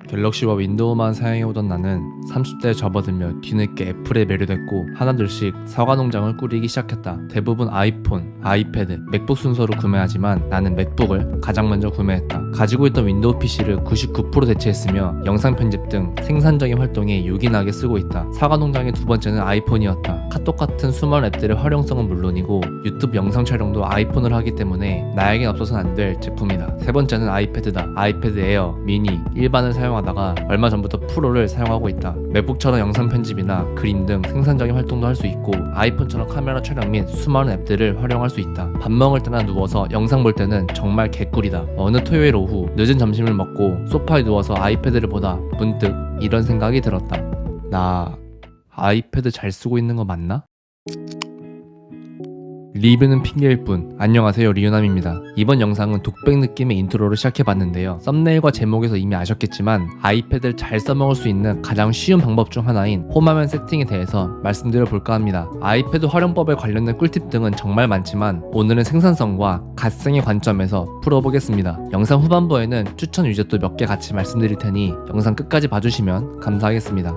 갤럭시와 윈도우만 사용해오던 나는 30대에 접어들며 뒤늦게 애플에 매료됐고 하나둘씩 사과농장을 꾸리기 시작했다. 대부분 아이폰, 아이패드, 맥북 순서로 구매하지만 나는 맥북을 가장 먼저 구매했다. 가지고 있던 윈도우 PC를 99% 대체했으며 영상 편집 등 생산적인 활동에 요긴하게 쓰고 있다. 사과농장의 두 번째는 아이폰이었다. 카톡 같은 수많은 앱들의 활용성은 물론이고 유튜브 영상 촬영도 아이폰을 하기 때문에 나에겐 없어서는 안 될 제품이다. 세 번째는 아이패드다. 아이패드 에어, 미니, 일반을 사용하다가 얼마 전부터 프로를 사용하고 있다. 맥북처럼 영상 편집이나 그림 등 생산적인 활동도 할 수 있고 아이폰처럼 카메라 촬영 및 수많은 앱들을 활용할 수 있다. 밥 먹을 때나 누워서 영상 볼 때는 정말 개꿀이다. 어느 토요일 오후 늦은 점심을 먹고 소파에 누워서 아이패드를 보다 문득 이런 생각이 들었다. 나 아이패드 잘 쓰고 있는 거 맞나? 리뷰는 핑계일 뿐. 안녕하세요, 리오남입니다. 이번 영상은 독백 느낌의 인트로를 시작해봤는데요. 썸네일과 제목에서 이미 아셨겠지만 아이패드를 잘 써먹을 수 있는 가장 쉬운 방법 중 하나인 홈화면 세팅에 대해서 말씀드려볼까 합니다. 아이패드 활용법에 관련된 꿀팁 등은 정말 많지만 오늘은 생산성과 갓생의 관점에서 풀어보겠습니다. 영상 후반부에는 추천 위젯도 몇 개 같이 말씀드릴 테니 영상 끝까지 봐주시면 감사하겠습니다.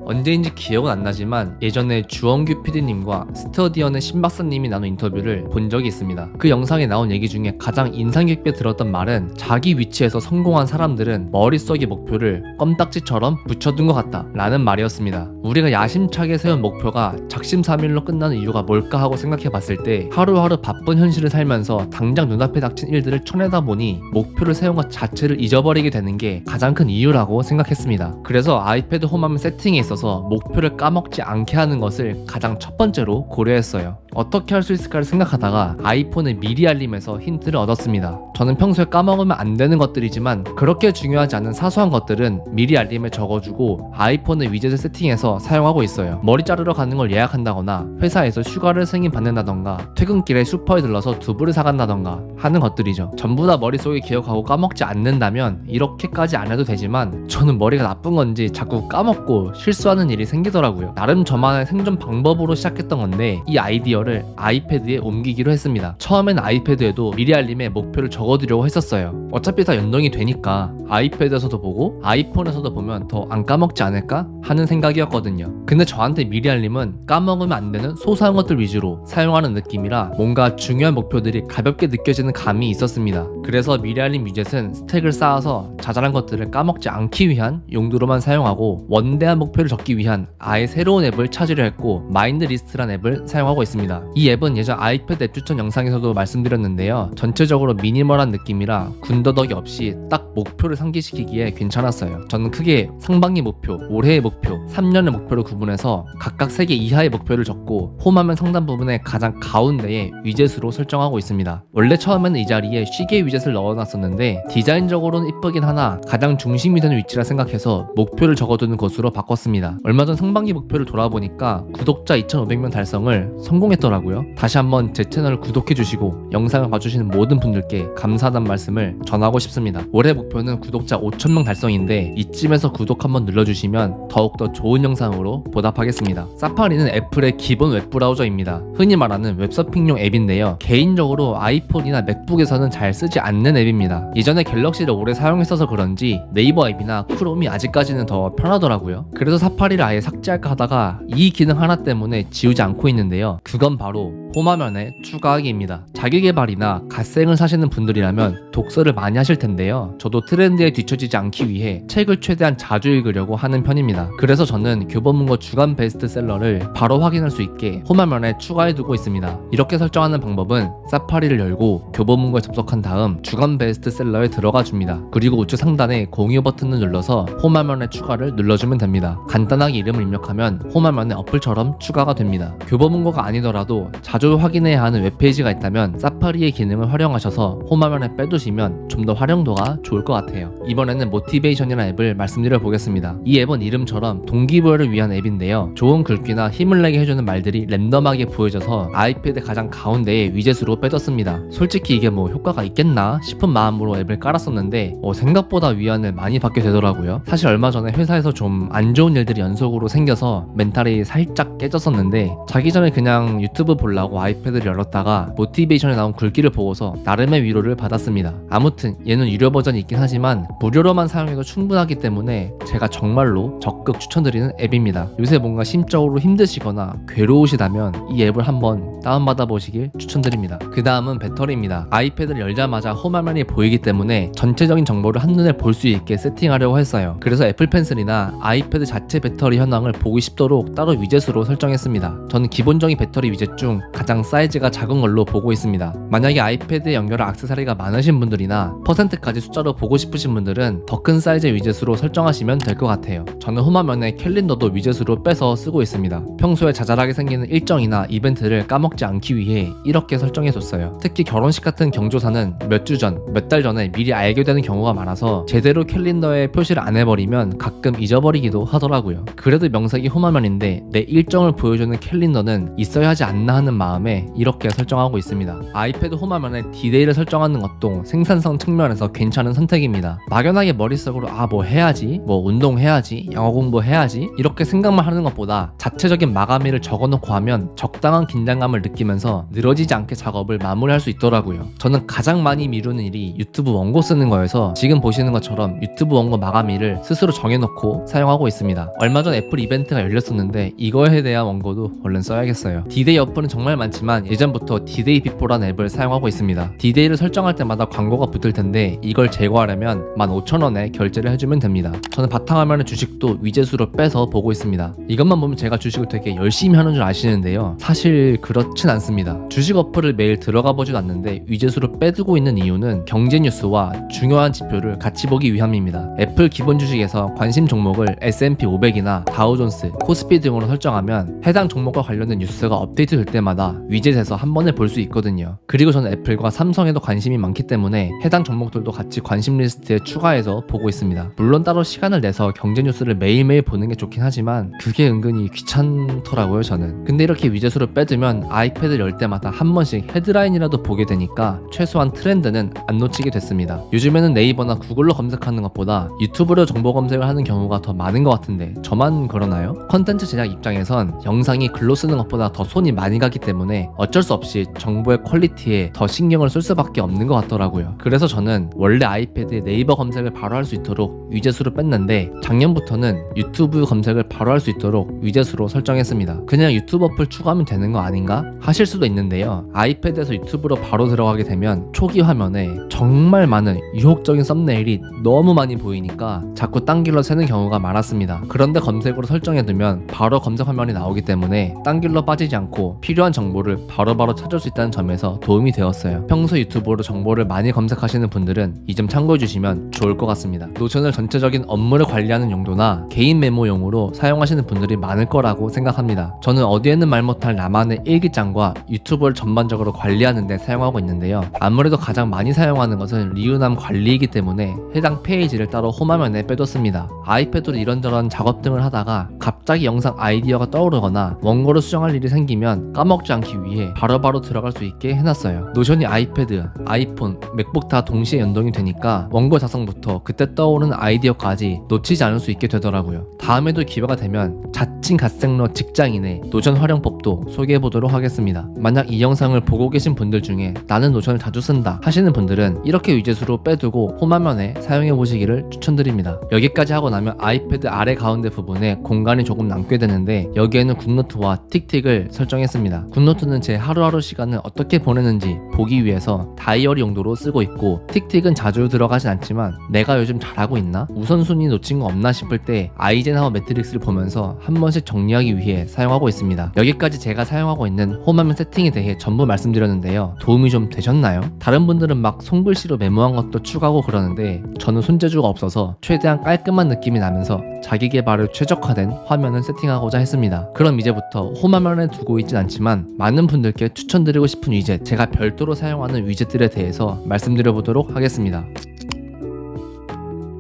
언제인지 기억은 안 나지만 예전에 주원규 PD님과 스터디언의 신박사님이 나눈 인터뷰를 본 적이 있습니다. 그 영상에 나온 얘기 중에 가장 인상 깊게 들었던 말은 자기 위치에서 성공한 사람들은 머릿속의 목표를 껌딱지처럼 붙여둔 것 같다 라는 말이었습니다. 우리가 야심차게 세운 목표가 작심삼일로 끝나는 이유가 뭘까 하고 생각해봤을 때 하루하루 바쁜 현실을 살면서 당장 눈앞에 닥친 일들을 쳐내다 보니 목표를 세운 것 자체를 잊어버리게 되는 게 가장 큰 이유라고 생각했습니다. 그래서 아이패드 홈화면 세팅에 있어서 목표를 까먹지 않게 하는 것을 가장 첫 번째로 고려했어요. 어떻게 할 수 있을까를 생각하다가 아이폰의 미리 알림에서 힌트를 얻었습니다. 저는 평소에 까먹으면 안 되는 것들이지만 그렇게 중요하지 않은 사소한 것들은 미리 알림에 적어주고 아이폰의 위젯을 세팅해서 사용하고 있어요. 머리 자르러 가는 걸 예약한다거나 회사에서 휴가를 승인받는다던가 퇴근길에 슈퍼에 들러서 두부를 사간다던가 하는 것들이죠. 전부 다 머릿속에 기억하고 까먹지 않는다면 이렇게까지 안 해도 되지만 저는 머리가 나쁜 건지 자꾸 까먹고 실수하는 일이 생기더라고요. 나름 저만의 생존 방법으로 시작했던 건데 이 아이디어를 아이패드에 옮기기로 했습니다. 처음에는 아이패드에도 미리 알림에 목표를 적어두려고 했었어요. 어차피 다 연동이 되니까 아이패드에서도 보고 아이폰에서도 보면 더 안 까먹지 않을까 하는 생각이었거든요. 근데 저한테 미리 알림은 까먹으면 안 되는 소소한 것들 위주로 사용하는 느낌이라 뭔가 중요한 목표들이 가볍게 느껴지는 감이 있었습니다. 그래서 미리 알림 위젯은 스택을 쌓아서 자잘한 것들을 까먹지 않기 위한 용도로만 사용하고 원대한 목표를 적기 위한 아예 새로운 앱을 찾으려 했고 마인드리스트란 앱을 사용하고 있습니다. 이 앱은 예전 아이패드 앱 추천 영상에서도 말씀드렸는데요. 전체적으로 미니멀한 느낌이라 군더더기 없이 딱 목표를 상기시키기에 괜찮았어요. 저는 크게 상반기 목표, 올해의 목표, 3년의 목표를 구분해서 각각 3개 이하의 목표를 적고 홈화면 상단 부분에 가장 가운데에 위젯으로 설정하고 있습니다. 원래 처음에는 이 자리에 시계 위젯을 넣어놨었는데 디자인적으로는 이쁘긴 하나 가장 중심이 되는 위치라 생각해서 목표를 적어두는 곳으로 바꿨습니다. 얼마 전 상반기 목표를 돌아보니까 구독자 2,500명 달성을 성공했더라고요. 다시 한번 제 채널을 구독해주시고 영상을 봐주시는 모든 분들께 감사하다는 말씀을 전하고 싶습니다. 올해 목표는 구독자 5,000명 달성인데 이쯤에서 구독 한번 눌러주시면 더욱더 좋은 영상으로 보답하겠습니다. 사파리는 애플의 기본 웹브라우저입니다. 흔히 말하는 웹서핑용 앱인데요. 개인적으로 아이폰이나 맥북에서는 잘 쓰지 않는 앱입니다. 예전에 갤럭시를 오래 사용했어서 그런지 네이버 앱이나 크롬이 아직까지는 더 편하더라고요. 그래서 사파리를 아예 삭제할까 하다가 이 기능 하나 때문에 지우지 않고 있는데요. 그건 바로 홈화면에 추가하기입니다. 자기개발이나 갓생을 사시는 분들이라면 독서를 많이 하실 텐데요. 저도 트렌드에 뒤처지지 않기 위해 책을 최대한 자주 읽으려고 하는 편입니다. 그래서 저는 교보문고 주간 베스트셀러를 바로 확인할 수 있게 홈화면에 추가해두고 있습니다. 이렇게 설정하는 방법은 사파리를 열고 교보문고에 접속한 다음 주간 베스트셀러에 들어가 줍니다. 그리고 우측 상단에 공유 버튼을 눌러서 홈화면에 추가를 눌러주면 됩니다. 간단하게 이름을 입력하면 홈화면에 어플처럼 추가가 됩니다. 교보문고가 아니더라도 자주 확인해야 하는 웹페이지가 있다면 사파리의 기능을 활용하셔서 홈화면에 빼두시면 좀 더 활용도가 좋을 것 같아요. 이번에는 모티베이션이라는 앱을 말씀드려 보겠습니다. 이 앱은 이름처럼 동기부여를 위한 앱인데요. 좋은 글귀나 힘을 내게 해주는 말들이 랜덤하게 보여져서 아이패드 가장 가운데에 위젯으로 빼뒀습니다. 솔직히 이게 뭐 효과가 있겠나 싶은 마음으로 앱을 깔았었는데 생각보다 위안을 많이 받게 되더라고요. 사실 얼마 전에 회사에서 좀 안 좋은 일들이 연속으로 생겨서 멘탈이 살짝 깨졌었는데 자기 전에 그냥 유튜브 보려고 아이패드를 열었다가 모티베이션에 나온 글귀를 보고서 나름의 위로를 받았습니다. 아무튼 얘는 유료 버전이 있긴 하지만 무료로만 사용해도 충분하기 때문에 제가 정말로 적극 추천드리는 앱입니다. 요새 뭔가 심적으로 힘드시거나 괴로우시다면 이 앱을 한번 다운받아 보시길 추천드립니다. 그 다음은 배터리입니다. 아이패드를 열자마자 홈화면이 보이기 때문에 전체적인 정보를 한눈에 볼 수 있게 세팅하려고 했어요. 그래서 애플 펜슬이나 아이패드 자체 배터리 현황을 보기 쉽도록 따로 위젯으로 설정했습니다. 저는 기본적인 배터리 위젯 중 가장 사이즈가 작은 걸로 보고 있습니다. 만약에 아이패드에 연결할 액세서리가 많으신 분들이나 퍼센트까지 숫자로 보고 싶으신 분들은 더 큰 사이즈의 위젯으로 설정하시면 될 것 같아요. 저는 홈화면에 캘린더도 위젯으로 빼서 쓰고 있습니다. 평소에 자잘하게 생기는 일정이나 이벤트를 까먹지 않기 위해 이렇게 설정해뒀어요. 특히 결혼식 같은 경조사는 몇 주 전, 몇 달 전에 미리 알게 되는 경우가 많아서 제대로 캘린더에 표시를 안 해버리면 가끔 잊어버리기도 하더라고요. 그래도 명색이 홈화면인데 내 일정을 보여주는 캘린더는 있어야 하지 않나 하는 마음에 이렇게 설정하고 있습니다. 아이패드 홈화면에 디데이를 설정하는 것도 생산성 측면에서 괜찮은 선택입니다. 막연하게 머릿속으로 뭐 해야지, 뭐 운동해야지, 영어 공부해야지 이렇게 생각만 하는 것보다 자체적인 마감일을 적어놓고 하면 적당한 긴장감을 느끼면서 늘어지지 않게 작업을 마무리할 수 있더라고요. 저는 가장 많이 미루는 일이 유튜브 원고 쓰는 거여서 지금 보시는 것처럼 유튜브 원고 마감일을 스스로 정해놓고 사용하고 있습니다. 얼마 전 애플 이벤트가 열렸었는데 이거에 대한 원고도 얼른 써야겠어요. 디데이 어플은 정말 많지만 예전부터 디데이 비포라는 앱을 사용하고 있습니다. 디데이를 설정할 때마다 광고가 붙을 텐데 이걸 제거하려면 15,000원에 결제를 해주면 됩니다. 저는 바탕화면의 주식도 위젯으로 빼서 보고 있습니다. 이것만 보면 제가 주식을 되게 열심히 하는 줄 아시는데요. 사실 그렇진 않습니다. 주식 어플을 매일 들어가 보지도 않는데 위젯으로 빼두고 있는 이유는 경제 뉴스와 중요한 지표를 같이 보기 위함입니다. 애플 기본 주식에서 관심 종목을 S&P 500이나 다우존스, 코스피 등으로 설정하면 해당 종목과 관련된 뉴스가 업데이트 될 때마다 위젯에서 한 번에 볼 수 있거든요. 그리고 저는 애플과 삼성에도 관심이 많기 때문에 해당 종목들도 같이 관심 리스트에 추가해서 보고 있습니다. 물론 따로 시간을 내서 경제 뉴스를 매일매일 보는 게 좋긴 하지만 그게 은근히 귀찮더라고요 저는. 근데 이렇게 위젯으로 빼두면 아이패드를 열 때마다 한 번씩 헤드라인이라도 보게 되니까 최소한 트렌드는 안 놓치게 됐습니다. 요즘에는 네이버나 구글로 검색하는 것보다 유튜브로 정보 검색을 하는 경우가 더 많은 것 같은데 저만 그러나요? 컨텐츠 제작 입장에선 영상이 글로 쓰는 것보다 더 손이 많이 가기 때문에 어쩔 수 없이 정보의 퀄리티에 더 신경을 쓸 수밖에 없는 것 같더라고요. 그래서 저는 원래 아이패드에 네이버 검색을 바로 할 수 있도록 위젯으로 뺐는데 작년부터는 유튜브 검색을 바로 할 수 있도록 위젯으로 설정했습니다. 그냥 유튜브 어플 추가하면 되는 거 아닌가? 하실 수도 있는데요. 아이패드에서 유튜브로 바로 들어가게 되면 초기 화면에 정말 많은 유혹적인 썸네일이 너무 많이 보이니까 자꾸 딴길로 새는 경우가 많았습니다. 그런데 검색으로 설정해두면 바로 검색 화면이 나오기 때문에 딴길로 빠지지 않고 필요한 정보를 바로바로 찾을 수 있다는 점에서 도움이 되었어요. 평소 유튜브로 정보를 많이 검색하시는 분들은 이 점 참고해주시면 좋을 것 같습니다. 노션을 전체적인 업무를 관리하는 용도나 개인 메모용으로 사용하시는 분들이 많을 거라고 생각합니다. 저는 어디에는 말 못할 나만의 일기장과 유튜브를 전반적으로 관리하는 데 사용하고 있는데요. 아무래도 가장 많이 사용하는 것은 리뷰남 관리이기 때문에 해당 페이지를 따로 홈화면에 빼뒀습니다. 아이패드로 이런저런 작업 등을 하다가 갑자기 영상 아이디어가 떠오르거나 원고를 수정할 일이 생기면 까먹지 않기 위해 바로바로 들어갈 수 있게 해놨어요. 노션이 아이패드, 아이폰, 맥북 다 동시에 연동이 되니까 원고 작성부터 그때 떠오르는 아이디어까지 놓치지 않을 수 있게 되더라고요. 다음에도 기회가 되면 자칭 갓생러 직장인의 노션 활용법도 소개해보도록 하겠습니다. 만약 이 영상을 보고 계신 분들 중에 나는 노션을 자주 쓴다 하시는 분들은 이렇게 위젯으로 빼두고 홈화면에 사용해보시기를 추천드립니다. 여기까지 하고 나면 아이패드 아래 가운데 부분에 공간이 조금 남게 되는데 여기에는 굿노트와 틱틱을 설정했습니다. 굿노트는 제 하루하루 시간을 어떻게 보내는지 보기 위해서 다이어리 용도로 쓰고 있고 틱틱은 자주 들어가진 않지만 내가 요즘 잘하고 있나? 우선순위 놓친 거 없나 싶을 때 아이젠하워 매트릭스를 보면서 한 번씩 정리하기 위해 사용하고 있습니다. 여기까지 제가 사용하고 있는 홈화면 세팅에 대해 전부 말씀드렸는데요. 도움이 좀 되셨나요? 다른 분들은 막 손글씨로 메모한 것도 추가하고 그러는데 저는 손재주가 없어서 최대한 깔끔한 느낌이 나면서 자기 개발을 최적화된 화면을 세팅하고자 했습니다. 그럼 이제부터 홈화면에 두고 있진 않지만 많은 분들께 추천드리고 싶은 위젯, 제가 별도로 사용하는 위젯들에 대해서 말씀드려보도록 하겠습니다.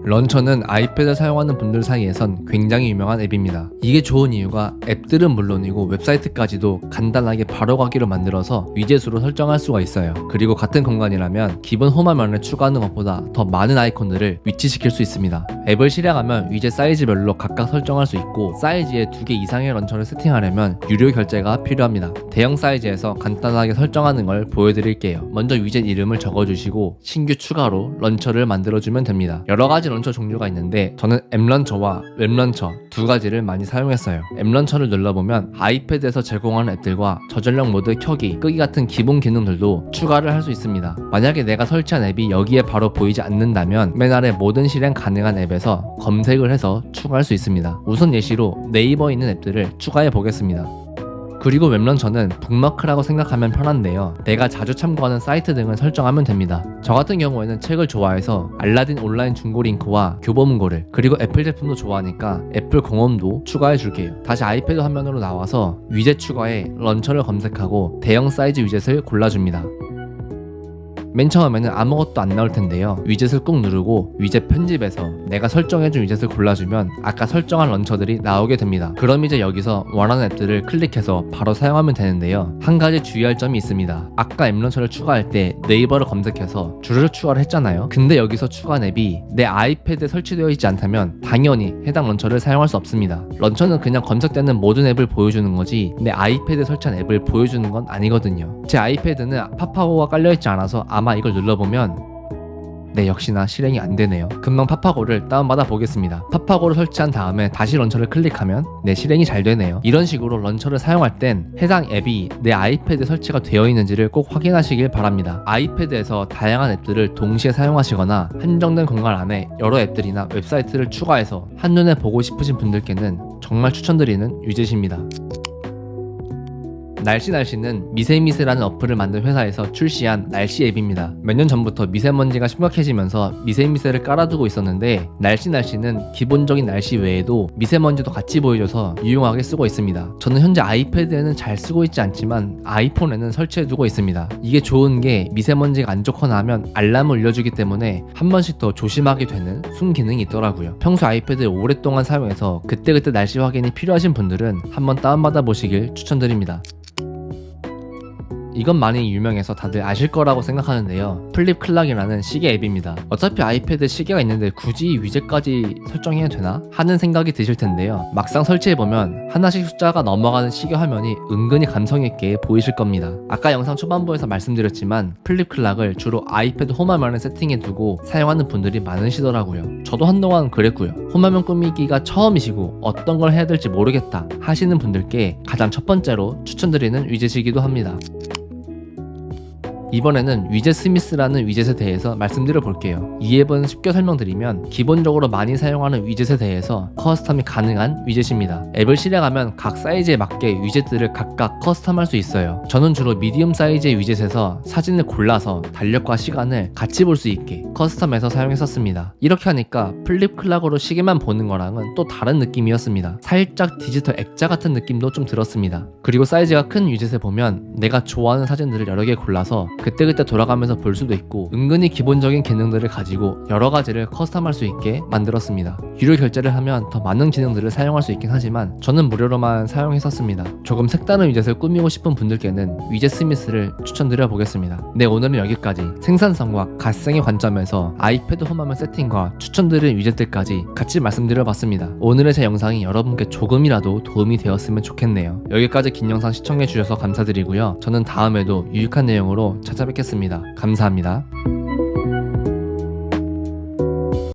런처는 아이패드 사용하는 분들 사이에선 굉장히 유명한 앱입니다. 이게 좋은 이유가 앱들은 물론이고 웹사이트까지도 간단하게 바로 가기로 만들어서 위젯으로 설정할 수가 있어요. 그리고 같은 공간이라면 기본 홈화면에 추가하는 것보다 더 많은 아이콘들을 위치시킬 수 있습니다. 앱을 실행하면 위젯 사이즈별로 각각 설정할 수 있고 사이즈에 2개 이상의 런처를 세팅하려면 유료 결제가 필요합니다. 대형 사이즈에서 간단하게 설정하는 걸 보여드릴게요. 먼저 위젯 이름을 적어주시고 신규 추가로 런처를 만들어주면 됩니다. 여러가지 런처 종류가 있는데 저는 앱런처와 웹런처 두 가지를 많이 사용했어요. 앱런처를 눌러보면 아이패드에서 제공하는 앱들과 저전력 모드 켜기, 끄기 같은 기본 기능들도 추가를 할 수 있습니다. 만약에 내가 설치한 앱이 여기에 바로 보이지 않는다면 맨 아래 모든 실행 가능한 앱에서 검색을 해서 추가할 수 있습니다. 우선 예시로 네이버에 있는 앱들을 추가해 보겠습니다. 그리고 웹런처는 북마크라고 생각하면 편한데요. 내가 자주 참고하는 사이트 등을 설정하면 됩니다. 저 같은 경우에는 책을 좋아해서 알라딘 온라인 중고 링크와 교보문고를, 그리고 애플 제품도 좋아하니까 애플 공홈도 추가해 줄게요. 다시 아이패드 화면으로 나와서 위젯 추가에 런처를 검색하고 대형 사이즈 위젯을 골라줍니다. 맨 처음에는 아무것도 안 나올 텐데요. 위젯을 꾹 누르고 위젯 편집에서 내가 설정해준 위젯을 골라주면 아까 설정한 런처들이 나오게 됩니다. 그럼 이제 여기서 원하는 앱들을 클릭해서 바로 사용하면 되는데요. 한 가지 주의할 점이 있습니다. 아까 앱 런처를 추가할 때 네이버를 검색해서 주르르 추가를 했잖아요. 근데 여기서 추가한 앱이 내 아이패드에 설치되어 있지 않다면 당연히 해당 런처를 사용할 수 없습니다. 런처는 그냥 검색되는 모든 앱을 보여주는 거지 내 아이패드에 설치한 앱을 보여주는 건 아니거든요. 제 아이패드는 팝하고가 깔려있지 않아서 아마 이걸 눌러보면 역시나 실행이 안 되네요. 금방 팝하고를 다운받아 보겠습니다. 팝하고를 설치한 다음에 다시 런처를 클릭하면 실행이 잘 되네요. 이런 식으로 런처를 사용할 땐 해당 앱이 내 아이패드에 설치가 되어 있는지를 꼭 확인하시길 바랍니다. 아이패드에서 다양한 앱들을 동시에 사용하시거나 한정된 공간 안에 여러 앱들이나 웹사이트를 추가해서 한눈에 보고 싶으신 분들께는 정말 추천드리는 위젯입니다. 날씨는 미세미세라는 어플을 만든 회사에서 출시한 날씨 앱입니다. 몇 년 전부터 미세먼지가 심각해지면서 미세미세를 깔아두고 있었는데 날씨는 기본적인 날씨 외에도 미세먼지도 같이 보여줘서 유용하게 쓰고 있습니다. 저는 현재 아이패드에는 잘 쓰고 있지 않지만 아이폰에는 설치해두고 있습니다. 이게 좋은 게 미세먼지가 안 좋거나 하면 알람을 울려주기 때문에 한 번씩 더 조심하게 되는 순기능이 있더라고요. 평소 아이패드를 오랫동안 사용해서 그때그때 날씨 확인이 필요하신 분들은 한번 다운받아 보시길 추천드립니다. 이건 많이 유명해서 다들 아실 거라고 생각하는데요. 플립 클락이라는 시계 앱입니다. 어차피 아이패드 시계가 있는데 굳이 위젯까지 설정해야 되나? 하는 생각이 드실 텐데요. 막상 설치해보면 하나씩 숫자가 넘어가는 시계 화면이 은근히 감성있게 보이실 겁니다. 아까 영상 초반부에서 말씀드렸지만 플립 클락을 주로 아이패드 홈화면에 세팅해두고 사용하는 분들이 많으시더라고요. 저도 한동안 그랬고요. 홈화면 꾸미기가 처음이시고 어떤 걸 해야 될지 모르겠다 하시는 분들께 가장 첫 번째로 추천드리는 위젯이기도 합니다. 이번에는 위젯 스미스라는 위젯에 대해서 말씀드려 볼게요. 이 앱은 쉽게 설명드리면 기본적으로 많이 사용하는 위젯에 대해서 커스텀이 가능한 위젯입니다. 앱을 실행하면 각 사이즈에 맞게 위젯들을 각각 커스텀할 수 있어요. 저는 주로 미디움 사이즈의 위젯에서 사진을 골라서 달력과 시간을 같이 볼 수 있게 커스텀해서 사용했었습니다. 이렇게 하니까 플립 클락으로 시계만 보는 거랑은 또 다른 느낌이었습니다. 살짝 디지털 액자 같은 느낌도 좀 들었습니다. 그리고 사이즈가 큰 위젯에 보면 내가 좋아하는 사진들을 여러 개 골라서 그때그때 돌아가면서 볼 수도 있고 은근히 기본적인 기능들을 가지고 여러 가지를 커스텀할 수 있게 만들었습니다. 유료 결제를 하면 더 많은 기능들을 사용할 수 있긴 하지만 저는 무료로만 사용했었습니다. 조금 색다른 위젯을 꾸미고 싶은 분들께는 위젯 스미스를 추천드려 보겠습니다. 오늘은 여기까지 생산성과 갓생의 관점에서 아이패드 홈화면 세팅과 추천드린 위젯들까지 같이 말씀드려 봤습니다. 오늘의 제 영상이 여러분께 조금이라도 도움이 되었으면 좋겠네요. 여기까지 긴 영상 시청해 주셔서 감사드리고요. 저는 다음에도 유익한 내용으로 찾아뵙겠습니다. 감사합니다.